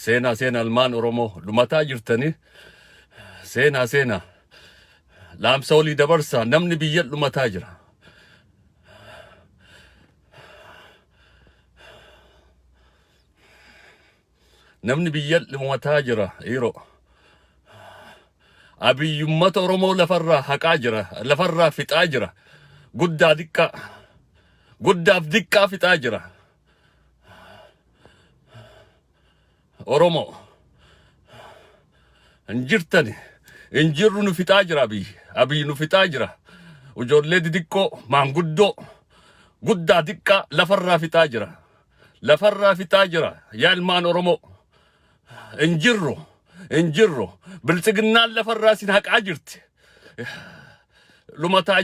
Seenaa ilmaan Oromoo dhumataa jirtanii seenaa laamsa olii dabarsaa namni biyya dhumataa jira. Namni biyya dhumataa jira yeroo abiyyummata Oromoo lafarraa haqaa jira, lafarraa fixaa jira, guddaaf diqqaa fixaa jira. Oromoo injirtani injirru nu fixaa jira, abiyyi nu fixaa jira. Ijoollee didiqqoo maanguddoo guddaa diqqaa lafarraa fixaa jira. Yaa ilmaan Oromoo injirru bilchiginnaan lafarraa sin haqaa jirti. Lumataa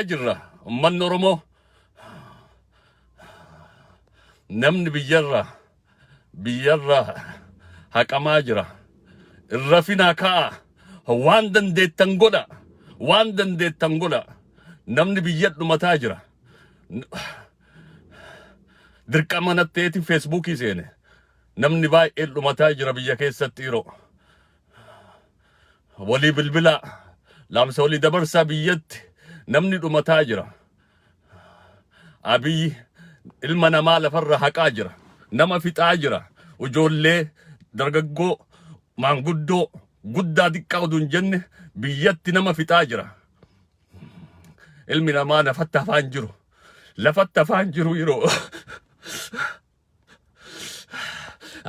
jirra ummanni Oromoo. Namni biyyarraa haqamaa jira. Irra finaa ka'a. Waan dandeettan godha. Namni biyya dhumataa jira. Dirqama natteeti Feesbuukii seene. Namni baay'ee dhumataa jira biyya keessatti yeroo. Walii bilbilaa laamsa walii dabarsaa biyyatti namni dhumataa jira. Abiyyi ilma namaa lafarra haqaa jira. Nama fixaa jira. Ijoollee dargaggoo maanguddoo guddaa diqqaa oduu hin jenne biyyatti nama fixaa jira. Ilmi namaa lafatti hafaan jiru yeroo.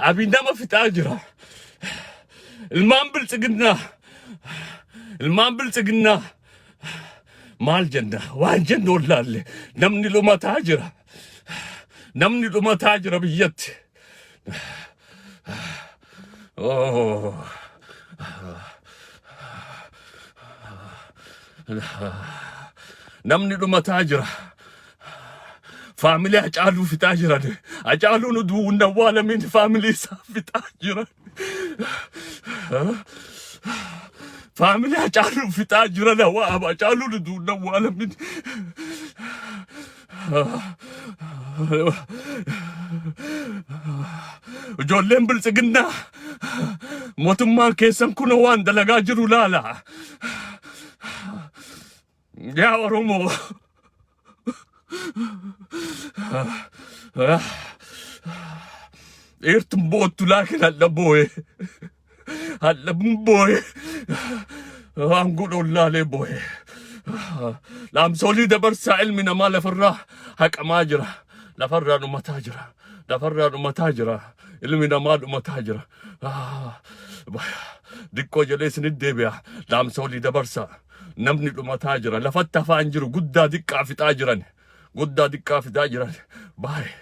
Abi nama fixaa jira. Ilmaan bilchiginnaa maal jenna waan jennu ollaalle namni dhumataa jira biyyatti. Namni dhumataa jira. Faamilii Hacaaluu fixaa jiran. Hacaaluun utuu hin awwaalamin faamilii isaa fixaa jiran. Faamilii Hacaaluu fixaa jiran Hacaaluun utuu hin awwaalamin. Ijoolleen bilchiginnaa mootummaan keessan kun waan dalagaa jiru laala. Yaa Oromoo. Eertuun boottu laakiin halla booye. Waan godhuun laalee booye. Laamsa olii dabarsaa ilmi namaa lafarraa haqamaa jira. Lafarraa dhumataa jira. Ilmi namaa dhumataa jira. Diqqoo jedhee isinit deebi'a. Laamsa olii dabarsaa. Namni dhumataa jira. Lafatti hafaan jiru guddaa diqqaa fixaa jiran. Baay'ee.